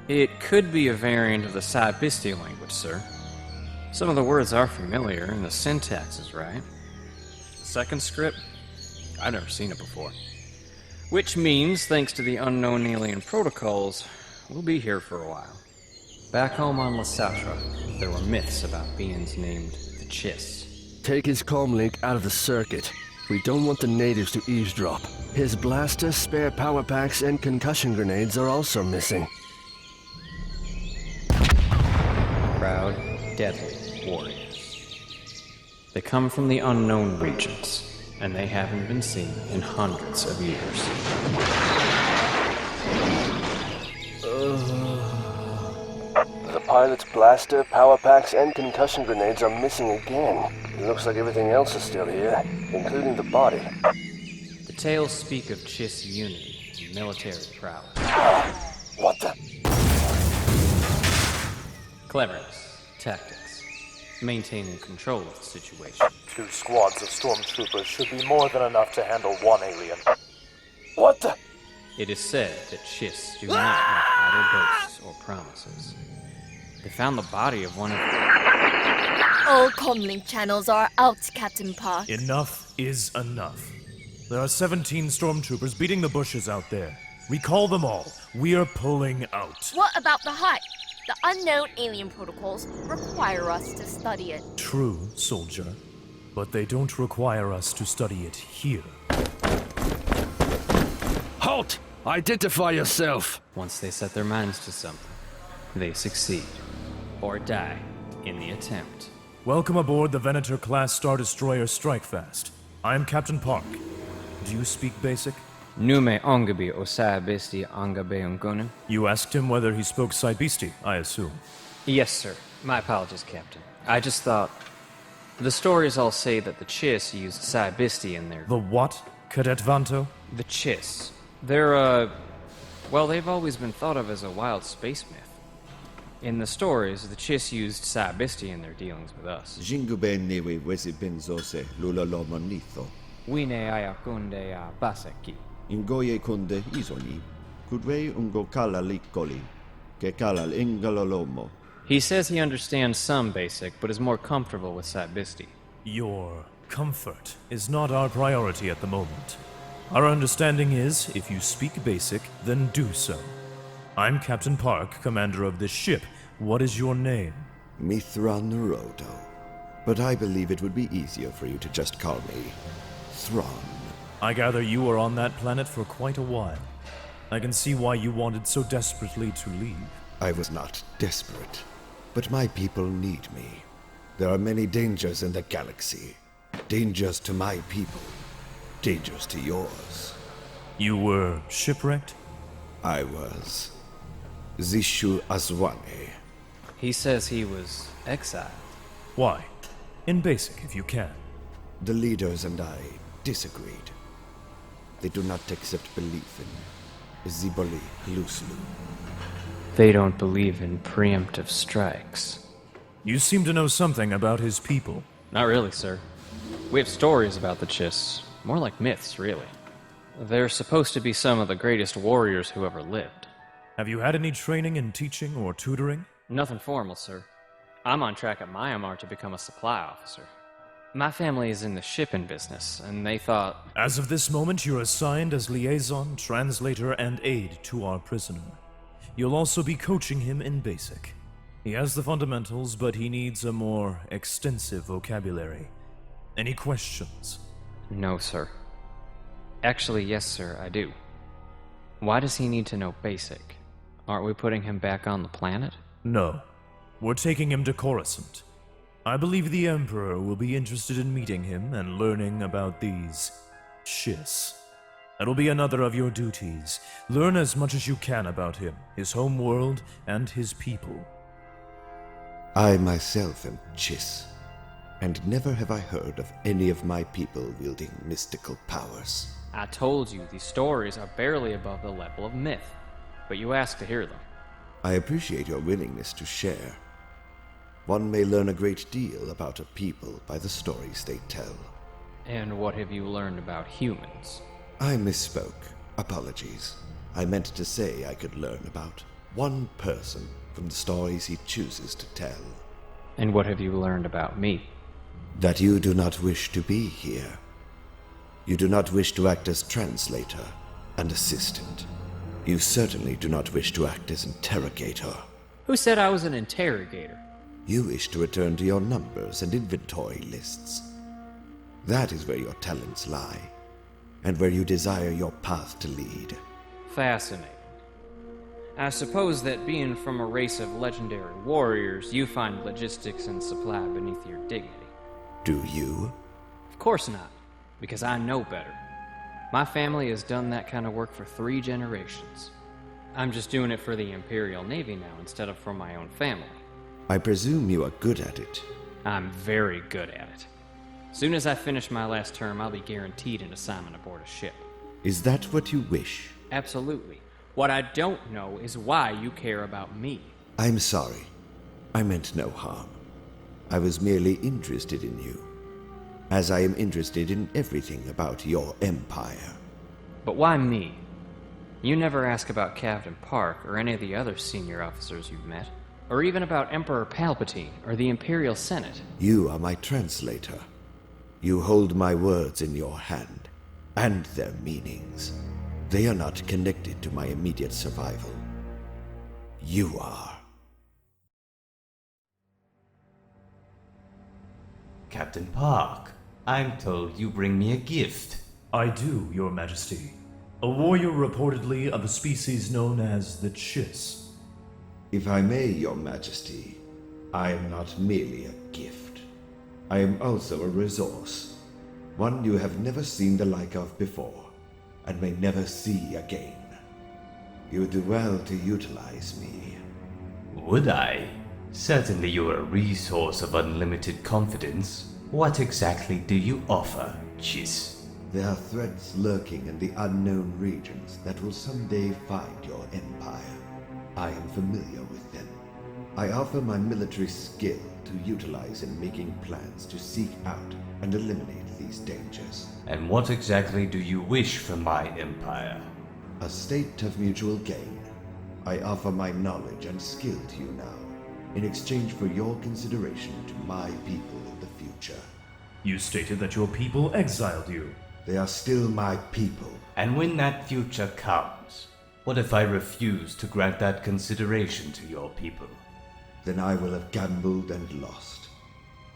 It could be a variant of the Saibisti language, sir. Some of the words are familiar, and the syntax is right. The second script? I've never seen it before. Which means, thanks to the unknown alien protocols, we'll be here for a while. Back home on Lasatra, there were myths about beings named the Chiss. Take his comlink out of the circuit. We don't want the natives to eavesdrop. His blaster, spare power packs, and concussion grenades are also missing. Proud, deadly warriors. They come from the unknown regions, and they haven't been seen in hundreds of years. The pilot's blaster, power packs, and concussion grenades are missing again. It looks like everything else is still here, including the body. The tales speak of Chiss unity and military prowess. What the? Cleverness, tactics, maintaining control of the situation. 2 squads of stormtroopers should be more than enough to handle 1 alien. What the? It is said that Chiss do not make idle boasts or promises. They found the body of one of All comlink channels are out, Captain Park. Enough is enough. There are 17 stormtroopers beating the bushes out there. Recall them all. We are pulling out. What about the hut? The unknown alien protocols require us to study it. True, soldier. But they don't require us to study it here. Halt! Identify yourself! Once they set their minds to something, they succeed. Or die in the attempt. Welcome aboard the Venator-class Star Destroyer Strikefast. I am Captain Parck. Do you speak basic? Nume ongabi o Saibisti angabe ungunen? You asked him whether he spoke Saibisti, I assume. Yes, sir. My apologies, Captain. I just thought... The stories all say that the Chiss used Saibisti in their... The what, Cadet Vanto? The Chiss. They're, well, they've always been thought of as a wild space myth. In the stories, the Chiss used Saibisti in their dealings with us. Jingube niwi wesi benzose lulalomonitho. Wine ayakunde a baseki. Ingoye kunde isoni. Kudwei ungo kala likoli. Ke kala ingalolomo. He says he understands some basic, but is more comfortable with Saibisti. Your comfort is not our priority at the moment. Our understanding is, if you speak basic, then do so. I'm Captain Parck, commander of this ship. What is your name? Mitth'raw'nuruodo. But I believe it would be easier for you to just call me Thrawn. I gather you were on that planet for quite a while. I can see why you wanted so desperately to leave. I was not desperate, but my people need me. There are many dangers in the galaxy. Dangers to my people. Dangers to yours. You were shipwrecked? I was Zishu Azwane. He says he was exiled. Why? In basic, if you can. The leaders and I disagreed. They do not accept belief in Ziboli Luslu. They don't believe in preemptive strikes. You seem to know something about his people. Not really, sir. We have stories about the Chiss. More like myths, really. They're supposed to be some of the greatest warriors who ever lived. Have you had any training in teaching or tutoring? Nothing formal, sir. I'm on track at Myanmar to become a supply officer. My family is in the shipping business, and they thought... As of this moment, you're assigned as liaison, translator, and aide to our prisoner. You'll also be coaching him in basic. He has the fundamentals, but he needs a more extensive vocabulary. Any questions? No, sir. Actually, yes, sir, I do. Why does he need to know basic? Aren't we putting him back on the planet? No. We're taking him to Coruscant. I believe the Emperor will be interested in meeting him and learning about these Chiss. That'll be another of your duties. Learn as much as you can about him, his home world, and his people. I myself am Chiss, and never have I heard of any of my people wielding mystical powers. I told you, these stories are barely above the level of myth, but you asked to hear them. I appreciate your willingness to share. One may learn a great deal about a people by the stories they tell. And what have you learned about humans? I misspoke. Apologies. I meant to say I could learn about one person from the stories he chooses to tell. And what have you learned about me? That you do not wish to be here. You do not wish to act as translator and assistant. You certainly do not wish to act as interrogator. Who said I was an interrogator? You wish to return to your numbers and inventory lists. That is where your talents lie, and where you desire your path to lead. Fascinating. I suppose that being from a race of legendary warriors, you find logistics and supply beneath your dignity. Do you? Of course not, because I know better. My family has done that kind of work for 3 generations. I'm just doing it for the Imperial Navy now instead of for my own family. I presume you are good at it. I'm very good at it. Soon as I finish my last term, I'll be guaranteed an assignment aboard a ship. Is that what you wish? Absolutely. What I don't know is why you care about me. I'm sorry. I meant no harm. I was merely interested in you, as I am interested in everything about your empire. But why me? You never ask about Captain Parck or any of the other senior officers you've met, or even about Emperor Palpatine or the Imperial Senate. You are my translator. You hold my words in your hand, and their meanings. They are not connected to my immediate survival. You are. Captain Parck, I'm told you bring me a gift. I do, Your Majesty. A warrior reportedly of a species known as the Chiss. If I may, Your Majesty, I am not merely a gift. I am also a resource, one you have never seen the like of before, and may never see again. You would do well to utilize me. Would I? Certainly you're a resource of unlimited confidence. What exactly do you offer, Chiss? There are threats lurking in the unknown regions that will someday find your empire. I am familiar with them. I offer my military skill to utilize in making plans to seek out and eliminate these dangers. And what exactly do you wish from my empire? A state of mutual gain. I offer my knowledge and skill to you now, in exchange for your consideration to my people in the future. You stated that your people exiled you. They are still my people. And when that future comes, what if I refuse to grant that consideration to your people? Then I will have gambled and lost.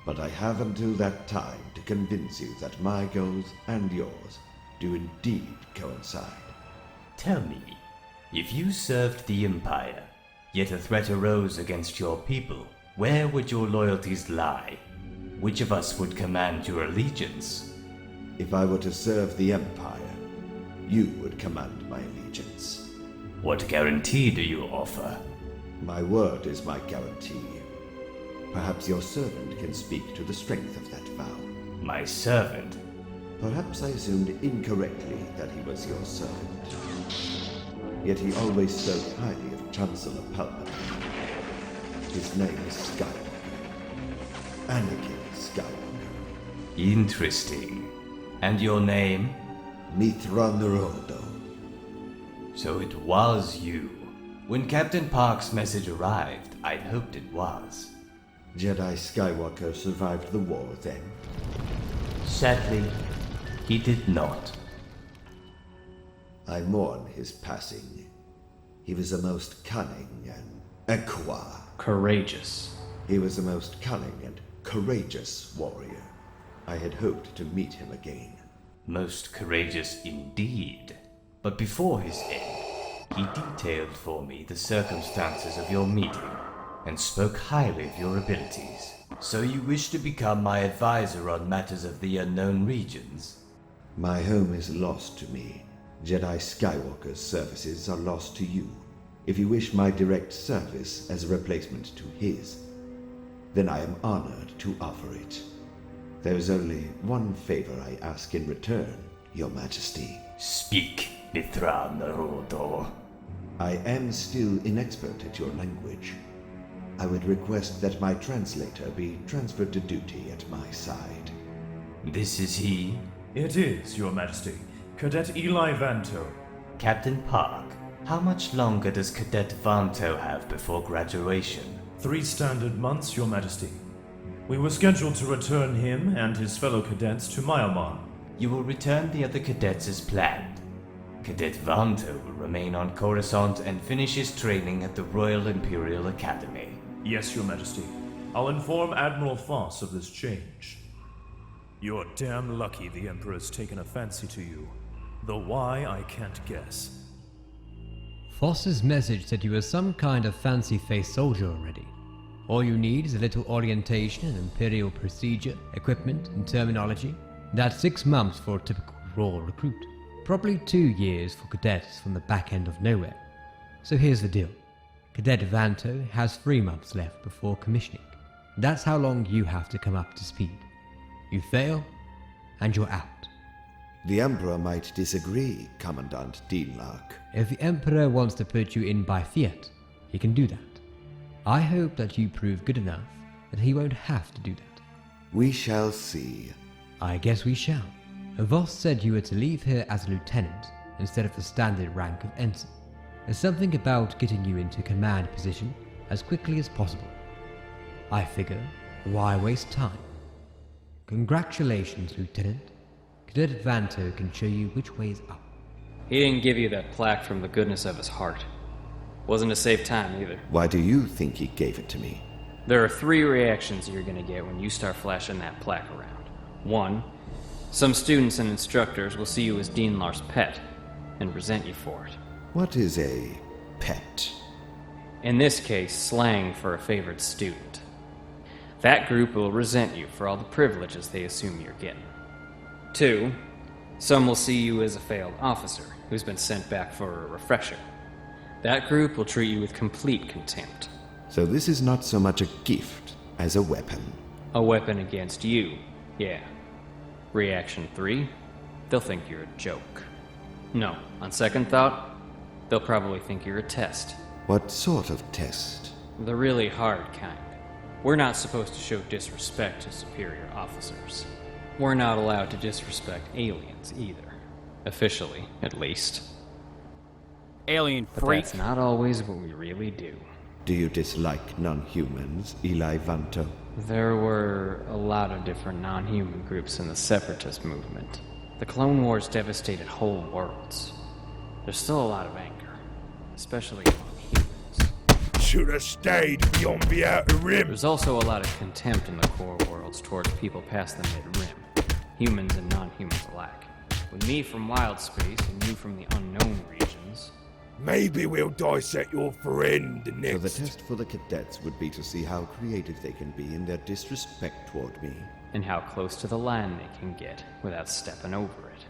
But I have until that time to convince you that my goals and yours do indeed coincide. Tell me, if you served the Empire, yet a threat arose against your people, where would your loyalties lie? Which of us would command your allegiance? If I were to serve the Empire, you would command my allegiance. What guarantee do you offer? My word is my guarantee. Perhaps your servant can speak to the strength of that vow. My servant? Perhaps I assumed incorrectly that he was your servant. Yet he always spoke highly of Chancellor Palpatine. His name is Skywalker. Anakin Skywalker. Interesting. And your name? mitth'raw'nuruodo. So it was you. When Captain Park's message arrived, I'd hoped it was. Jedi Skywalker survived the war then? Sadly, he did not. I mourn his passing. He was a most cunning and Courageous. He was a most cunning and courageous warrior. I had hoped to meet him again. Most courageous indeed. But before his end, he detailed for me the circumstances of your meeting and spoke highly of your abilities. So you wish to become my advisor on matters of the unknown regions? My home is lost to me. Jedi Skywalker's services are lost to you. If you wish my direct service as a replacement to his, then I am honored to offer it. There is only one favor I ask in return, Your Majesty. Speak, mitth'raw'nuruodo. I am still inexpert at your language. I would request that my translator be transferred to duty at my side. This is he? It is, Your Majesty. Cadet Eli Vanto. Captain Park, How much longer does Cadet Vanto have before graduation? 3 standard months, Your Majesty. We were scheduled to return him and his fellow cadets to Myanmar. You will return the other cadets as planned. Cadet Vanto will remain on Coruscant and finish his training at the Royal Imperial Academy. Yes, Your Majesty. I'll inform Admiral Thrawn of this change. You're damn lucky the Emperor's taken a fancy to you. Though why, I can't guess. Foss's message said you were some kind of fancy-faced soldier already. All you need is a little orientation in Imperial procedure, equipment, and terminology. That's 6 months for a typical raw recruit. Probably 2 years for cadets from the back end of nowhere. So here's the deal. Cadet Vanto has 3 months left before commissioning. That's how long you have to come up to speed. You fail, and you're out. The Emperor might disagree, Commandant Deenlark. If the Emperor wants to put you in by fiat, he can do that. I hope that you prove good enough that he won't have to do that. We shall see. I guess we shall. Voss said you were to leave here as a lieutenant instead of the standard rank of ensign. There's something about getting you into command position as quickly as possible. I figure, why waste time? Congratulations, Lieutenant. Cadet Vanto can show you which way's up. He didn't give you that plaque from the goodness of his heart. Wasn't to save time either. Why do you think he gave it to me? There are 3 reactions you're gonna get when you start flashing that plaque around. 1, some students and instructors will see you as Deenlark's pet and resent you for it. What is a pet? In this case, slang for a favored student. That group will resent you for all the privileges they assume you're getting. 2, some will see you as a failed officer who's been sent back for a refresher. That group will treat you with complete contempt. So this is not so much a gift as a weapon. A weapon against you, yeah. Reaction 3, they'll think you're a joke. No, on second thought, they'll probably think you're a test. What sort of test? The really hard kind. We're not supposed to show disrespect to superior officers. We're not allowed to disrespect aliens either. Officially, at least. Alien But freak. that's not always what we really do. Do you dislike non-humans, Eli Vanto? There were a lot of different non-human groups in the Separatist movement. The Clone Wars devastated whole worlds. There's still a lot of anger, especially among humans. Should have stayed beyond the outer rim. There's also a lot of contempt in the core worlds towards people past the mid-rim, humans and non-humans alike. With me from wild space and you from the unknown regions. Maybe we'll dissect your friend So next. the test for the cadets would be to see how creative they can be in their disrespect toward me. And how close to the line they can get without stepping over it.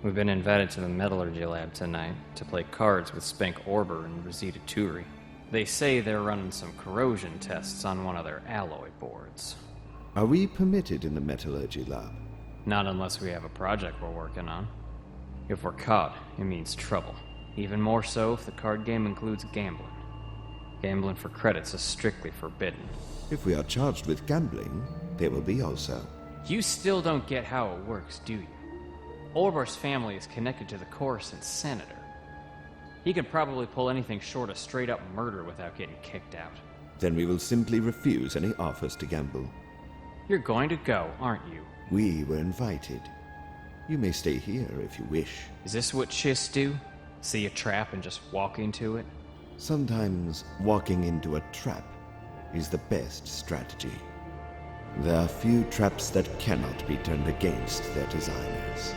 We've been invited to the metallurgy lab tonight to play cards with Spank Orber and Rosita Turi. They say they're running some corrosion tests on one of their alloy boards. Are we permitted in the metallurgy lab? Not unless we have a project we're working on. If we're caught, it means trouble. Even more so if the card game includes gambling. Gambling for credits is strictly forbidden. If we are charged with gambling, there will be also. You still don't get how it works, do you? Orber's family is connected to the Coruscant senator. He could probably pull anything short of straight-up murder without getting kicked out. Then we will simply refuse any offers to gamble. You're going to go, aren't you? We were invited. You may stay here if you wish. Is this what Chiss do? See a trap and just walk into it? Sometimes walking into a trap is the best strategy. There are few traps that cannot be turned against their designers.